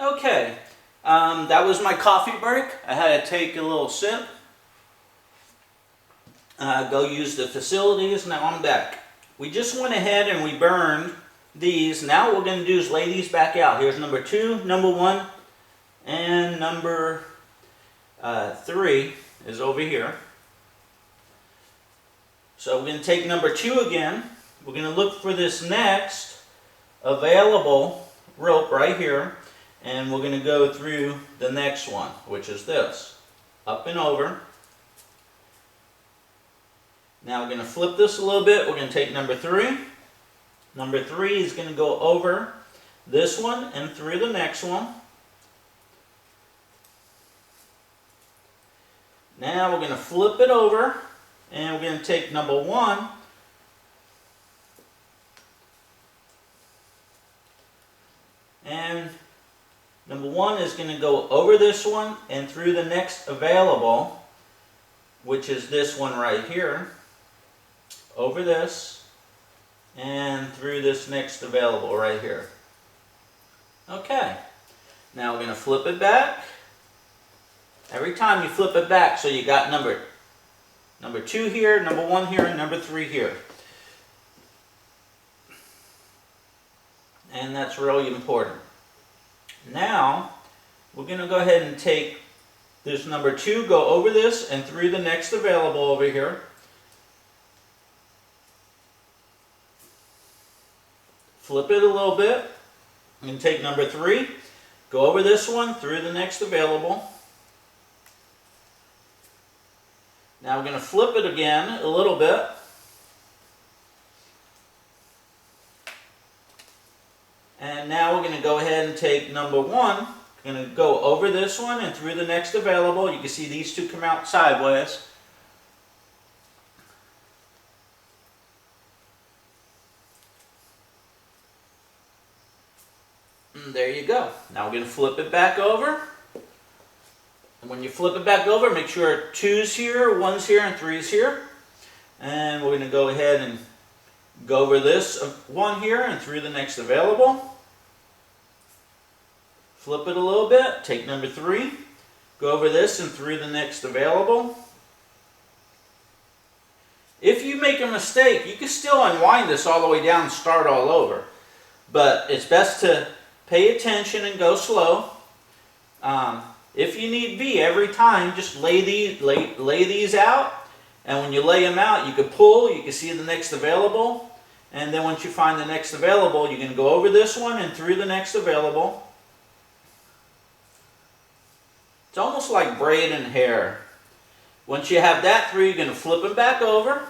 Okay, that was my coffee break. I had to take a little sip, go use the facilities. Now I'm back. We just went ahead and we burned these. Now what we're going to do is lay these back out. Here's number 2, number 1, and number 3 is over here. So we're going to take number 2 again. We're going to look for this next available rope right here, and we're going to go through the next one, which is this, up and over. Now we're going to flip this a little bit. We're going to take number 3. Number 3 is going to go over this one and through the next one. Now we're going to flip it over, and we're going to take number 1 and number 1 is going to go over this one and through the next available, which is this one right here, over this and through this next available right here. Okay, now we're going to flip it back. Every time you flip it back, so you got number 2 here, number 1 here, and number 3 here. And that's really important. Now, we're going to go ahead and take this number 2, go over this and through the next available over here. Flip it a little bit. I'm going to take number 3, go over this one, through the next available. Now we're going to flip it again a little bit. And now we're going to go ahead and take number 1. We're going to go over this one and through the next available. You can see these two come out sideways. And there you go. Now we're going to flip it back over. And when you flip it back over, make sure 2's here, 1's here, and 3's here. And we're going to go ahead and go over this one here and through the next available. Flip it a little bit, take number 3, go over this and through the next available. If you make a mistake, you can still unwind this all the way down and start all over. But it's best to pay attention and go slow. If you need be every time, just lay these out. And when you lay them out, you can pull, you can see the next available. And then once you find the next available, you're going to go over this one and through the next available. It's almost like braiding hair. Once you have that through, you're going to flip it back over.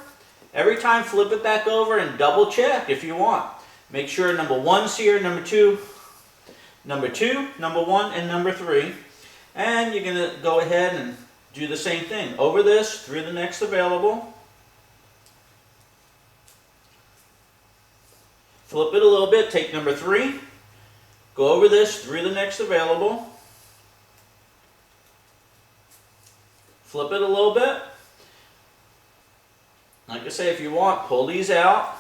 Every time, flip it back over and double check if you want. Make sure number 1's here, number 2, number 1, and number 3. And you're going to go ahead and do the same thing. Over this, through the next available. Flip it a little bit, take number 3. Go over this, through the next available. Flip it a little bit. Like I say, if you want, pull these out.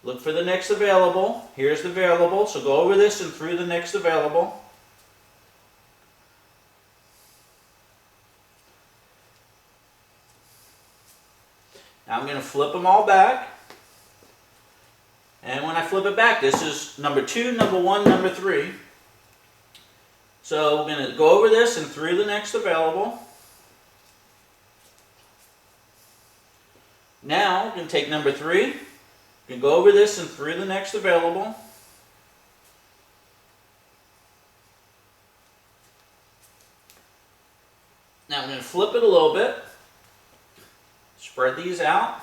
Look for the next available. Here's the available, so go over this and through the next available. Now I'm going to flip them all back. And when I flip it back, this is number 2, number 1, number 3. So we're going to go over this and through the next available. Now we're going to take number 3. We're going to go over this and through the next available. Now I'm going to flip it a little bit. Spread these out.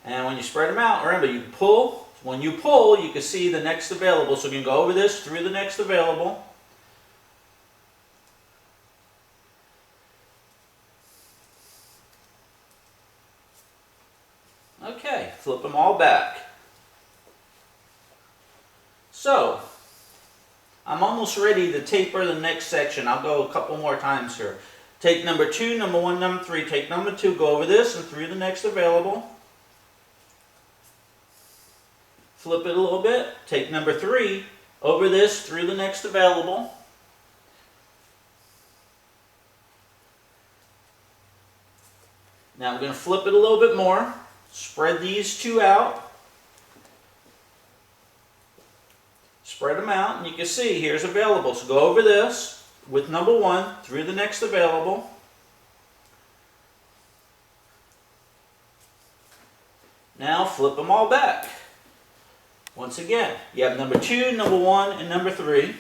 And when you spread them out, remember you pull. When you pull, you can see the next available. So you can go over this through the next available. Okay, flip them all back. So, I'm almost ready to taper the next section. I'll go a couple more times here. Take number 2, number 1, number 3. Take number 2, go over this and through the next available. Flip it a little bit. Take number 3, over this through the next available. Now I'm going to flip it a little bit more, spread these two out, spread them out, and you can see here's available. So go over this with number 1 through the next available. Now flip them all back. Once again, you have number 2, number 1, and number 3.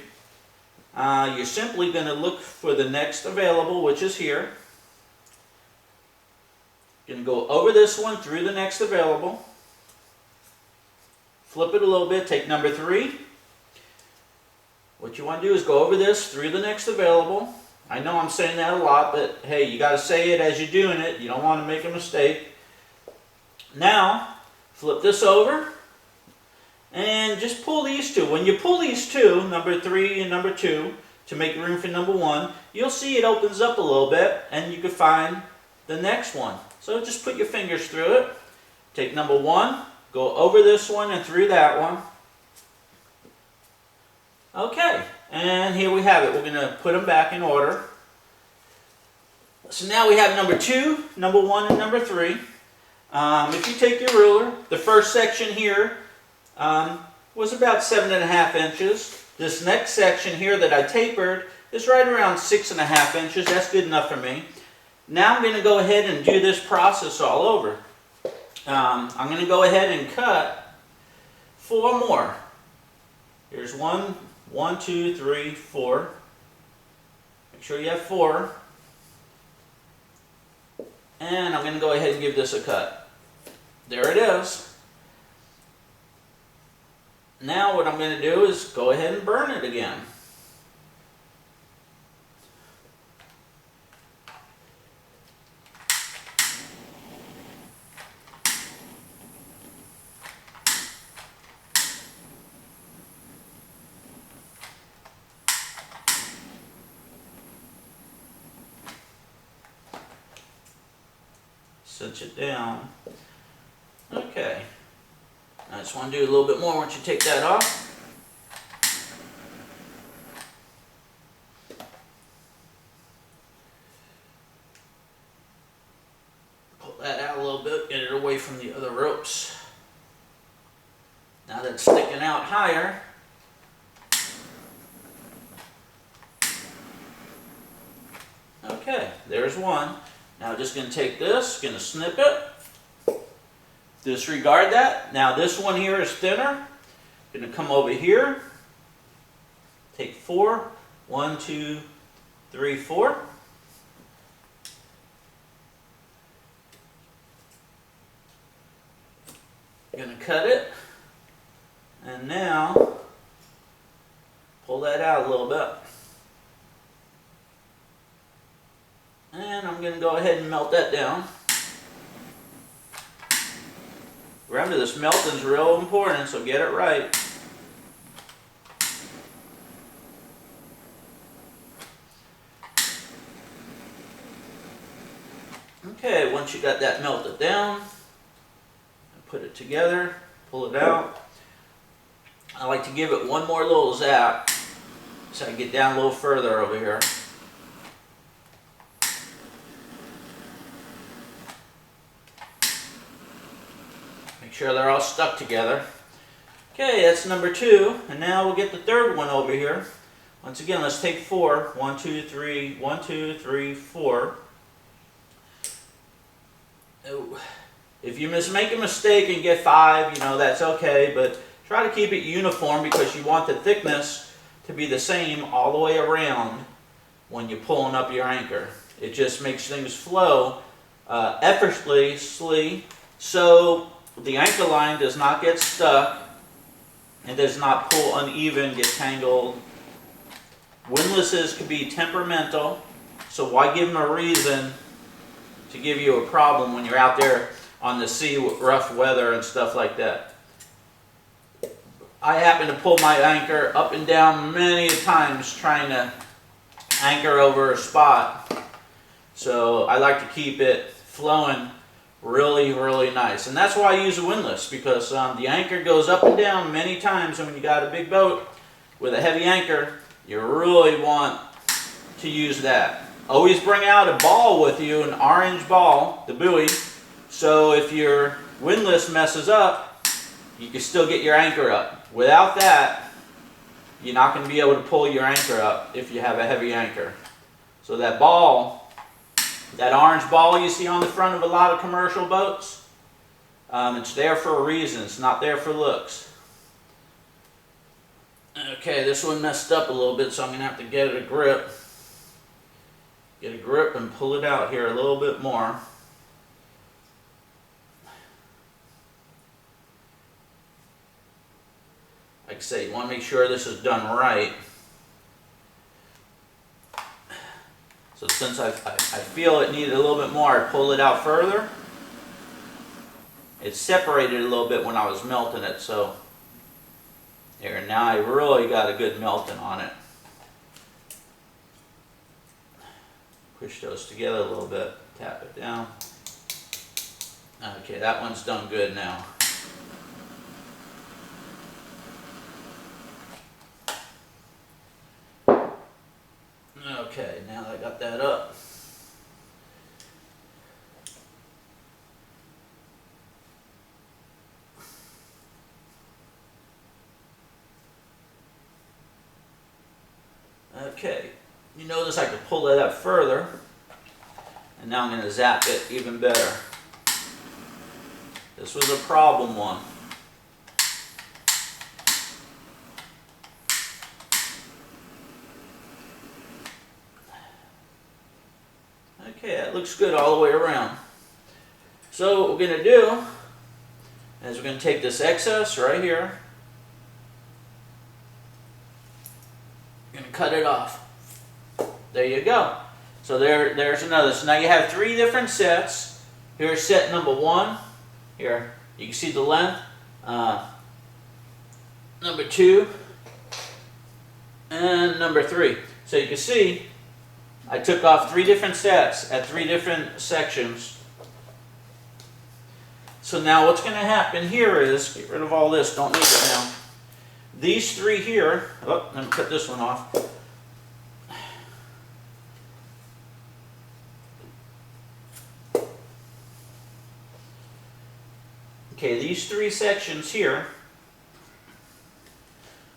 You're simply going to look for the next available, which is here. You're going to go over this one through the next available. Flip it a little bit, take number 3. What you want to do is go over this through the next available. I know I'm saying that a lot, but hey, you got to say it as you're doing it. You don't want to make a mistake. Now, flip this over and just pull these two. When you pull these two, number 3 and number 2, to make room for number 1, you'll see it opens up a little bit and you can find the next one. So just put your fingers through it. Take number 1, go over this one and through that one. Okay, and here we have it. We're going to put them back in order. So now we have number 2, number 1, and number 3. If you take your ruler, the first section here was about 7.5 inches. This next section here that I tapered is right around 6.5 inches. That's good enough for me. Now I'm going to go ahead and do this process all over. I'm going to go ahead and cut 4 more. Here's 1, 2, 3, 4. Make sure you have 4. And I'm going to go ahead and give this a cut. There it is. Now what I'm going to do is go ahead and burn it again. Cinch it down. Okay. I just want to do a little bit more once you take that off. Pull that out a little bit, get it away from the other ropes. Now that it's sticking out higher, okay, there's one. Now just going to take this, going to snip it, disregard that. Now this one here is thinner. Going to come over here, take 4, 1, 2, 3, 4. Going to cut it, and now pull that out a little bit. And I'm going to go ahead and melt that down. Remember, this melting is real important, so get it right. Okay, once you got that melted down, put it together, pull it out. I like to give it one more little zap so I can get down a little further over here. Make sure they're all stuck together. Okay, that's number 2, and now we'll get the third one over here. Once again, let's take 4. 1, 2, 3, 1, 2, 3, 4. If you make a mistake and get 5, that's okay, but try to keep it uniform because you want the thickness to be the same all the way around when you're pulling up your anchor. It just makes things flow effortlessly, so the anchor line does not get stuck and does not pull uneven, get tangled. Windlasses can be temperamental, so why give them a reason to give you a problem when you're out there on the sea with rough weather and stuff like that. I happen to pull my anchor up and down many times trying to anchor over a spot, so I like to keep it flowing really, really nice. And that's why I use a windlass, because the anchor goes up and down many times, and when you got a big boat, with a heavy anchor, you really want to use that. Always bring out a ball with you, an orange ball, the buoy, so if your windlass messes up, you can still get your anchor up. Without that, you're not going to be able to pull your anchor up if you have a heavy anchor. So that ball, that orange ball you see on the front of a lot of commercial boats, it's there for a reason. It's not there for looks. Okay, this one messed up a little bit, so I'm going to have to get it a grip. Get a grip and pull it out here a little bit more. Like I say, you want to make sure this is done right. So since I feel it needed a little bit more, I pulled it out further. It separated a little bit when I was melting it, so there, now I really got a good melting on it. Push those together a little bit, tap it down. Okay, that one's done good now. Okay, now that I got that up. Okay, you notice I can pull that up further, and now I'm going to zap it even better. This was a problem one. Okay, that looks good all the way around. So what we're going to do is we're going to take this excess right here. We're going to cut it off. There you go. So there's another. So now you have 3 different sets. Here's set number 1. Here, you can see the length. Number 2. And number 3. So you can see I took off 3 different sets at 3 different sections. So now what's going to happen here is, get rid of all this, don't need it now. These 3 here, oh, let me cut this one off. Okay, these 3 sections here,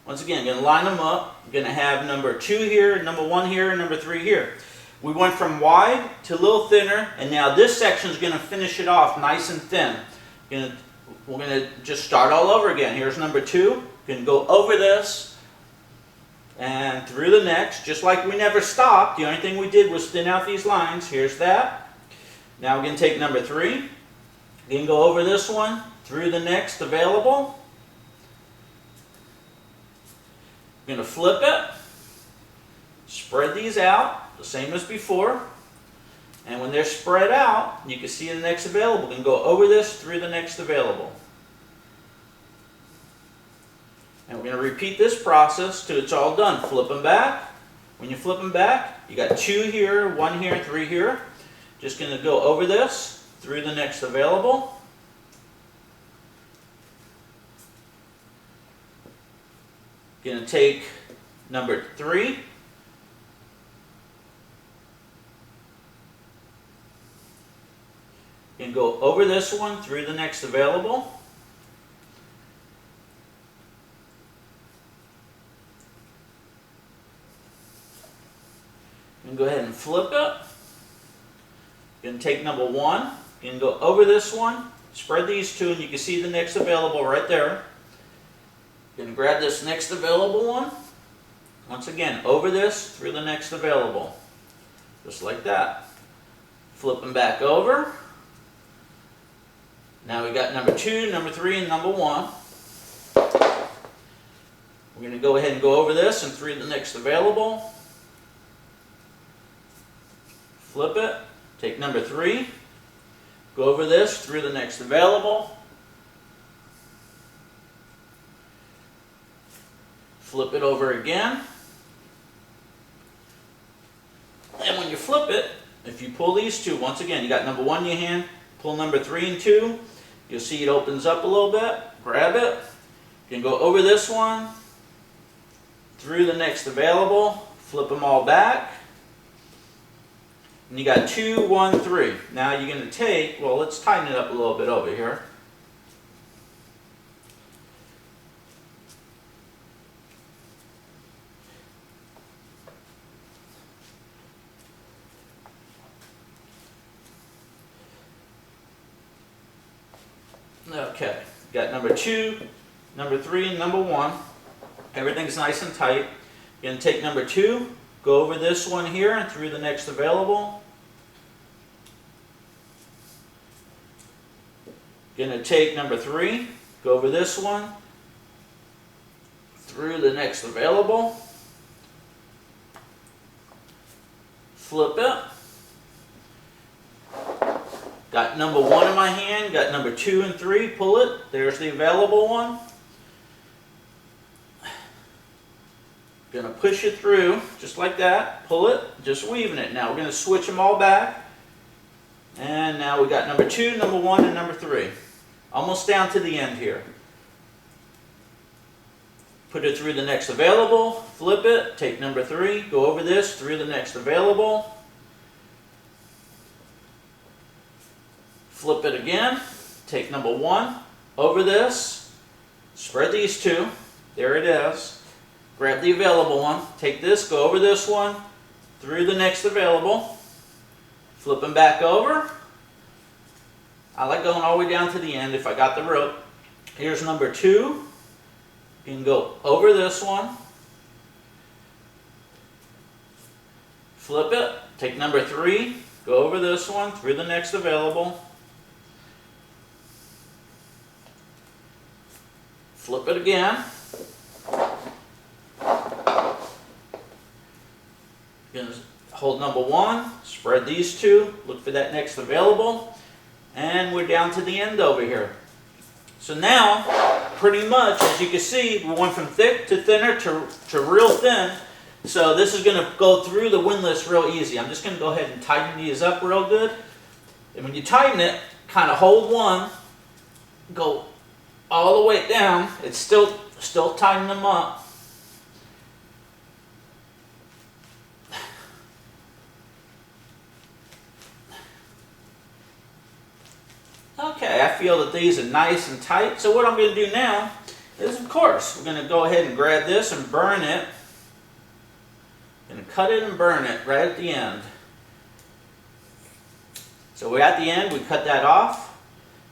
once again, going to line them up. I'm going to have number 2 here, number 1 here, and number 3 here. We went from wide to a little thinner, and now this section is going to finish it off nice and thin. We're going to just start all over again. Here's number 2. Going to go over this and through the next, just like we never stopped. The only thing we did was thin out these lines. Here's that. Now we're going to take number 3. We're going to go over this one through the next available. We're going to flip it, spread these out, the same as before, and when they're spread out, you can see the next available. We're going to go over this through the next available. And we're going to repeat this process till it's all done. Flip them back. When you flip them back, you got 2 here, 1 here, 3 here. Just going to go over this through the next available. Going to take number 3. Going to go over this one through the next available. Going to go ahead and flip it. Going to take number 1. Going to go over this one, spread these 2, and you can see the next available right there. Going to grab this next available one. Once again, over this, through the next available. Just like that. Flip them back over. Now we got number 2, number 3, and number 1. We're going to go ahead and go over this and through the next available. Flip it. Take number 3. Go over this through the next available. Flip it over again. And when you flip it, if you pull these 2, once again, you got number 1 in your hand, pull number 3 and 2, you'll see it opens up a little bit, grab it, you can go over this one, through the next available, flip them all back. And you got 2, 1, 3. Now you're going to take, well, let's tighten it up a little bit over here. Okay, got number 2, number 3, and number 1. Everything's nice and tight. You're going to take number 2, go over this one here and through the next available. You're going to take number 3, go over this one, through the next available. Flip it. Got number 1 in my hand, got number 2 and 3, pull it. There's the available one. Gonna push it through, just like that, pull it, just weaving it. Now we're gonna switch them all back. And now we got number 2, number 1, and number 3. Almost down to the end here. Put it through the next available, flip it, take number 3, go over this, through the next available. Flip it again, take number 1, over this, spread these 2, there it is. Grab the available one, take this, go over this one, through the next available, flip them back over. I like going all the way down to the end if I got the rope. Here's number 2, you can go over this one, flip it, take number 3, go over this one, through the next available, flip it again. You're going to hold number 1, spread these 2, look for that next available, and we're down to the end over here. So now, pretty much, as you can see, we went from thick to thinner to real thin. So this is going to go through the windlass real easy. I'm just going to go ahead and tighten these up real good. And when you tighten it, kind of hold one, go all the way down. It's still tightening them up. Okay, I feel that these are nice and tight. So what I'm going to do now is, of course, we're going to go ahead and grab this and burn it. Going to cut it and burn it right at the end. So we're at the end, we cut that off.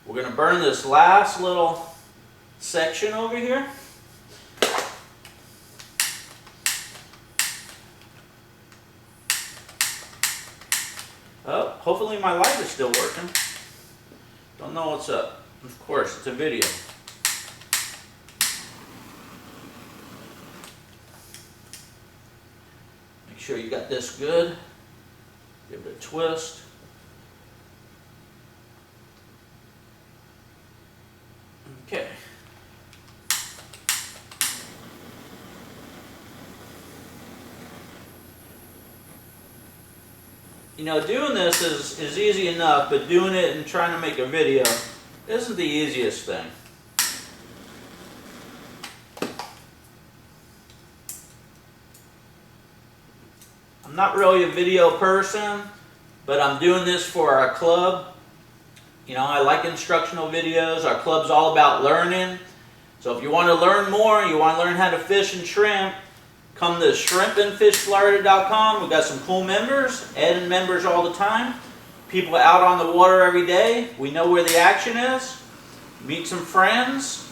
We're going to burn this last little section over here. Oh, hopefully my light is still working. Don't know what's up. Of course, it's a video. Make sure you got this good. Give it a twist. Okay. You know, doing this is easy enough, but doing it and trying to make a video isn't the easiest thing. I'm not really a video person, but I'm doing this for our club. You know, I like instructional videos. Our club's all about learning. So if you want to learn more, you want to learn how to fish and shrimp, come to ShrimpNFishFlorida.com. We've got some cool members, adding members all the time. People out on the water every day. We know where the action is. Meet some friends.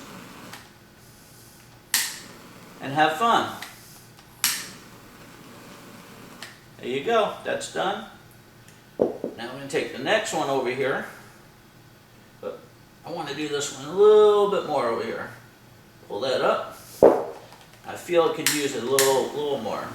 And have fun. There you go. That's done. Now I'm going to take the next one over here. But I want to do this one a little bit more over here. Pull that up. I feel it could use it a little more.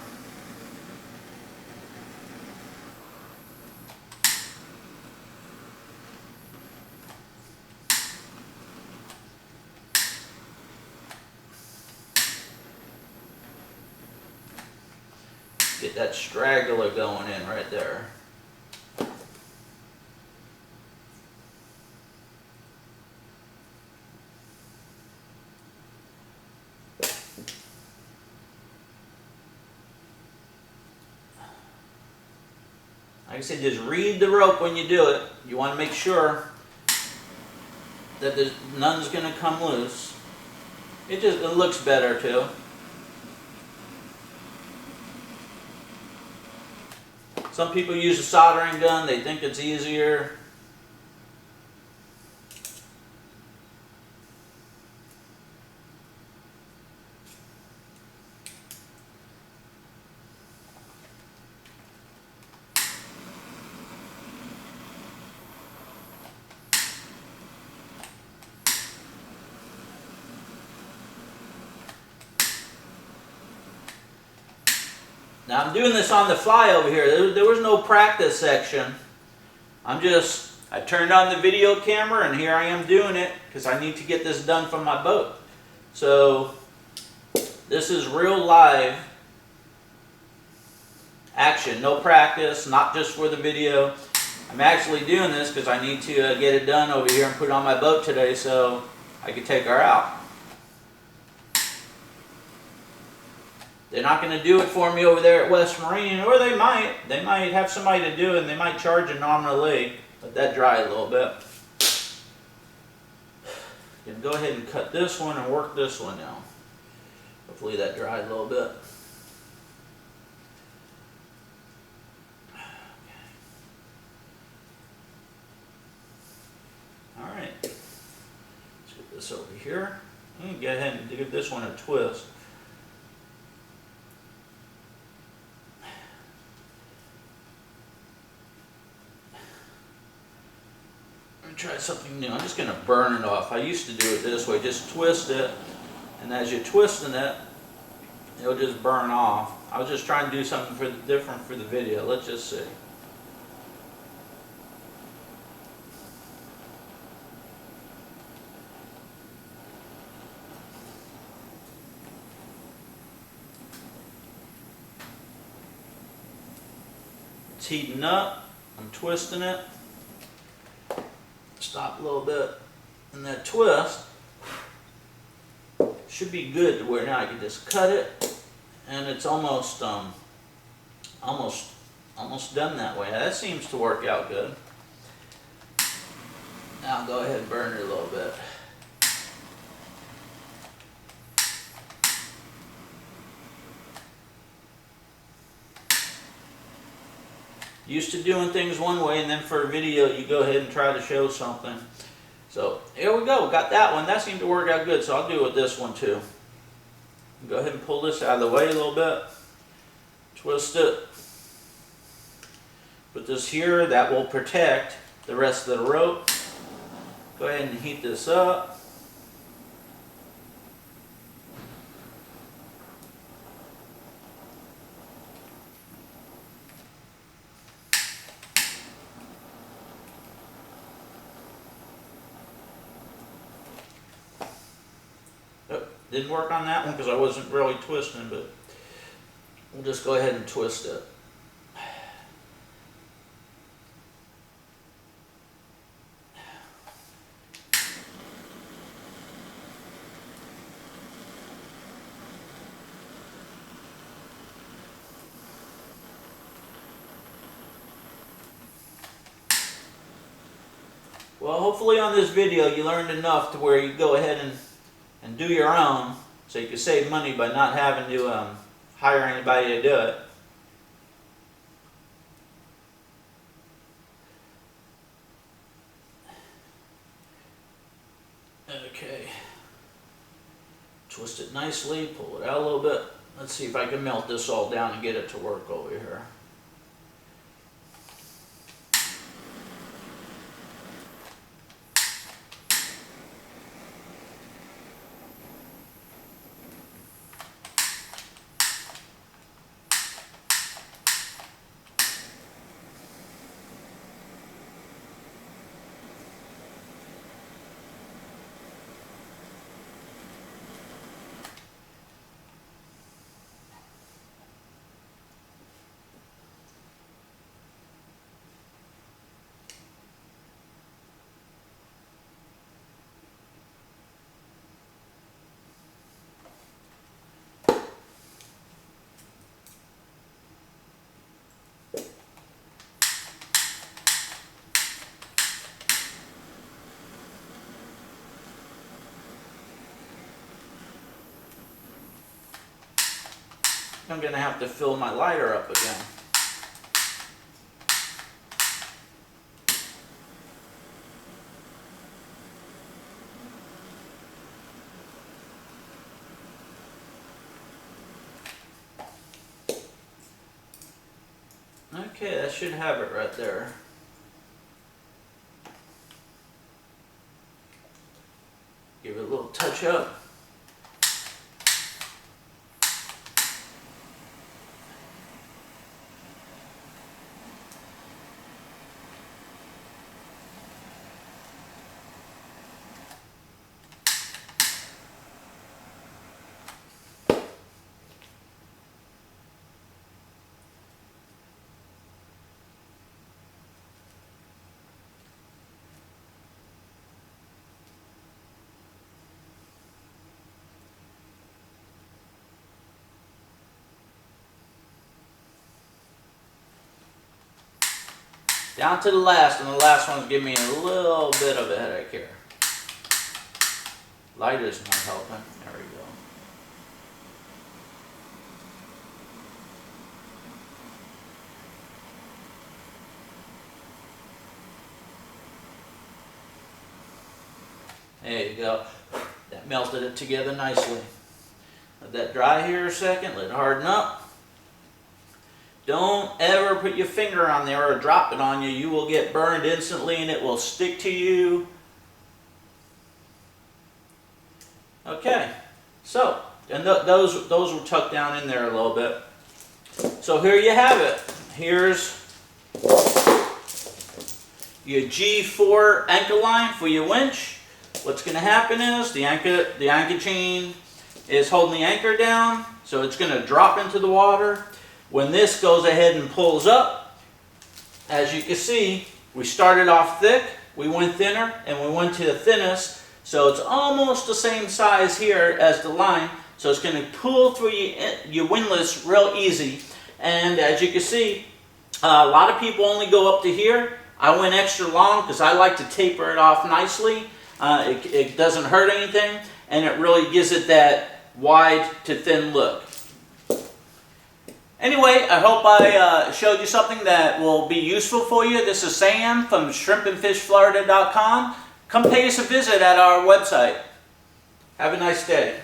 Get that straggler going in right there. Like I said, just read the rope when you do it. You want to make sure that none's going to come loose. It looks better too. Some people use a soldering gun. They think it's easier. Now I'm doing this on the fly over here. There was no practice section. I turned on the video camera and here I am doing it because I need to get this done from my boat. So this is real live action, no practice, not just for the video. I'm actually doing this because I need to get it done over here and put it on my boat today so I can take her out. They're not going to do it for me over there at West Marine, or they might. They might have somebody to do it, and they might charge a nominal rate. Let that dry a little bit. You can go ahead and cut this one and work this one now. Hopefully that dried a little bit. All right. Let's get this over here. I'm going to go ahead and give this one a twist. Try something new. I'm just going to burn it off. I used to do it this way. Just twist it, and as you're twisting it, it'll just burn off. I was just trying to do something different for the video. Let's just see. It's heating up. I'm twisting it. Stop a little bit, and that twist should be good to where now I can just cut it, and it's almost done that way. That seems to work out good. Now I'll go ahead and burn it a little bit. Used to doing things one way, and then for a video you go ahead and try to show something. So here we go, got that one. That seemed to work out good, so I'll do it with this one too. Go ahead and pull this out of the way a little bit. Twist it. Put this here, that will protect the rest of the rope. Go ahead and heat this up. Didn't work on that one because I wasn't really twisting, but we'll just go ahead and twist it. Well, hopefully on this video you learned enough to where you go ahead and do your own, so you can save money by not having to hire anybody to do it. Okay. Twist it nicely, pull it out a little bit. Let's see if I can melt this all down and get it to work over here. I'm going to have to fill my lighter up again. Okay, that should have it right there. Give it a little touch up. Down to the last, and the last one's giving me a little bit of a headache here. Lighter's not helping. There we go. There you go. That melted it together nicely. Let that dry here a second, let it harden up. Don't ever put your finger on there or drop it on you. You will get burned instantly and it will stick to you. Okay, so, and those were tucked down in there a little bit. So here you have it. Here's your G4 anchor line for your winch. What's going to happen is the anchor chain is holding the anchor down, so it's going to drop into the water. When this goes ahead and pulls up, as you can see, we started off thick, we went thinner, and we went to the thinnest. So it's almost the same size here as the line. So it's going to pull through your windlass real easy. And as you can see, a lot of people only go up to here. I went extra long because I like to taper it off nicely. It doesn't hurt anything, and it really gives it that wide to thin look. Anyway, I hope I showed you something that will be useful for you. This is Sam from ShrimpNFishFlorida.com. Come pay us a visit at our website. Have a nice day.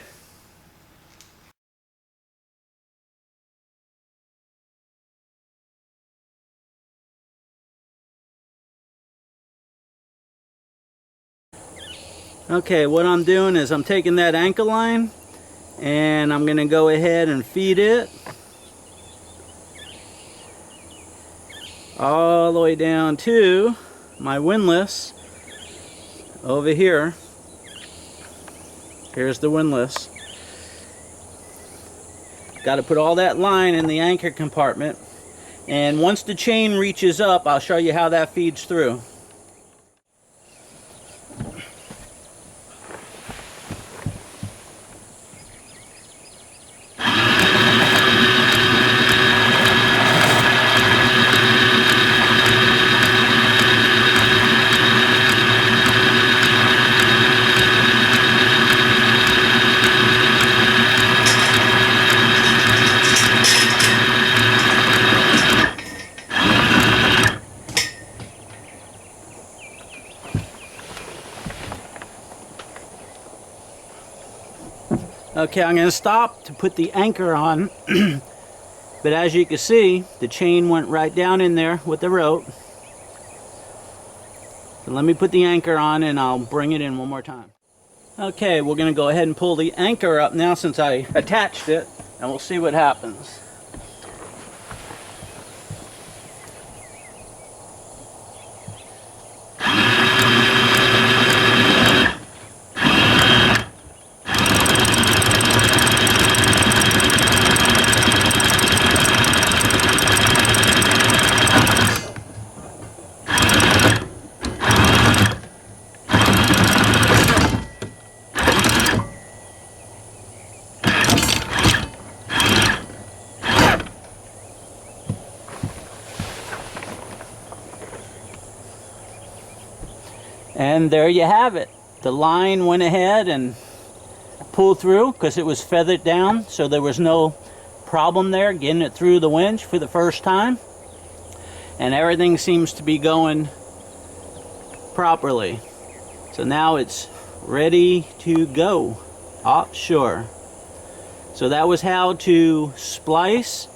Okay, what I'm doing is I'm taking that anchor line and I'm going to go ahead and feed it all the way down to my windlass over here. Here's the windlass. Got to put all that line in the anchor compartment, and once the chain reaches up, I'll show you how that feeds through. Okay, I'm going to stop to put the anchor on, but as you can see, the chain went right down in there with the rope. So let me put the anchor on and I'll bring it in one more time. Okay, we're going to go ahead and pull the anchor up now since I attached it, and we'll see what happens. And there you have it. The line went ahead and pulled through because it was feathered down, so there was no problem there getting it through the winch for the first time, and everything seems to be going properly. So now it's ready to go offshore. So that was how to splice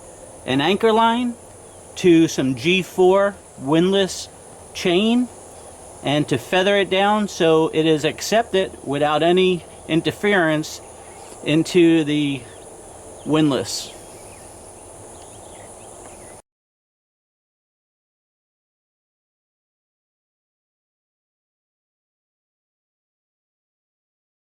an anchor line to some G4 windless chain and to feather it down so it is accepted without any interference into the windless.